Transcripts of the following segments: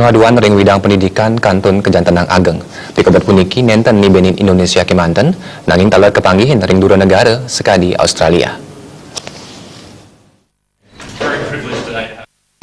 pengaduan ring widang pendidikan Kantun Kejantenang Ageng. Pikebat puniki nenten ni Benin Indonesia Kemanten, nanging talar kepanggihin ring dura negara sekadi Australia.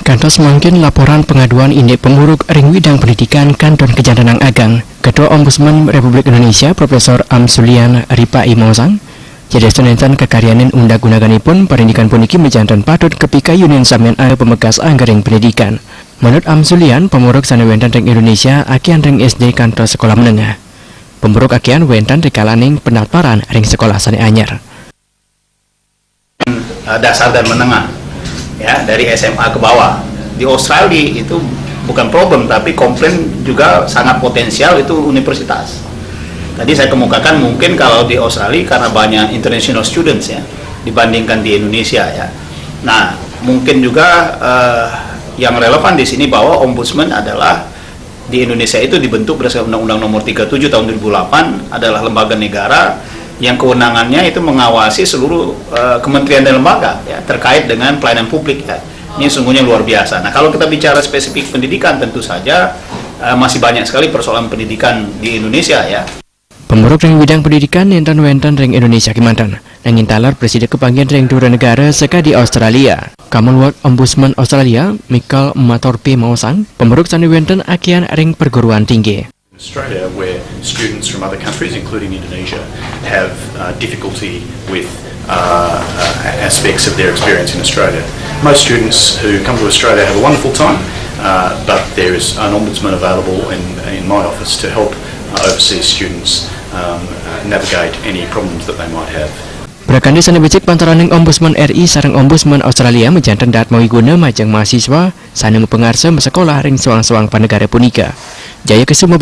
Kantos mungkin laporan pengaduan indek pemuruk ring widang pendidikan Kantun Kejantenang Ageng, Ketua Ombudsman Republik Indonesia Profesor Amsulian Ripai Mosang, jadi senenten kekaryanin undang-undanganipun pendidikan puniki menjantan patut kepika Union Samian A pemegas anggaring pendidikan. Menurut Amsulian, pemuruk sana wentan ring Indonesia akian ring SD kantor sekolah menengah. Pemuruk akian wentan rekalaning penalparan ring sekolah sana anyar. Dasar dan menengah, ya, dari SMA ke bawah. Di Australia itu bukan problem, tapi komplain juga sangat potensial itu universitas. Tadi saya kemukakan mungkin kalau di Australia karena banyak international students ya dibandingkan di Indonesia ya. Nah, mungkin juga yang relevan di sini bahwa ombudsman adalah di Indonesia itu dibentuk berdasarkan Undang-Undang Nomor 37 Tahun 2008, adalah lembaga negara yang kewenangannya itu mengawasi seluruh kementerian dan lembaga ya terkait dengan pelayanan publik ya. Ini sungguhnya luar biasa. Nah, kalau kita bicara spesifik pendidikan tentu saja masih banyak sekali persoalan pendidikan di Indonesia ya. Pemuruk ring bidang pendidikan nenten wentan ring Indonesia Kemanten, nanging talar presiden kepanggian ring dura negara sekadi Australia. Commonwealth Ombudsman Australia, Michael Matorpi Mausang, pemuruk sani wenten akian ring perguruan tinggi. Australia, where students from other countries, including Indonesia, have difficulty with aspects of their experience in Australia. Most students who come to Australia have a wonderful time, but there is an ombudsman available in my office to help overseas students navigate any problems that they might have. Berakandi sana becik pantaraning Ombudsman RI sareng Ombudsman Australia menjantan daat mawiguna majang mahasiswa sana pengarsa sekolah ring suang-suang panegara punika. Jaya Kesuma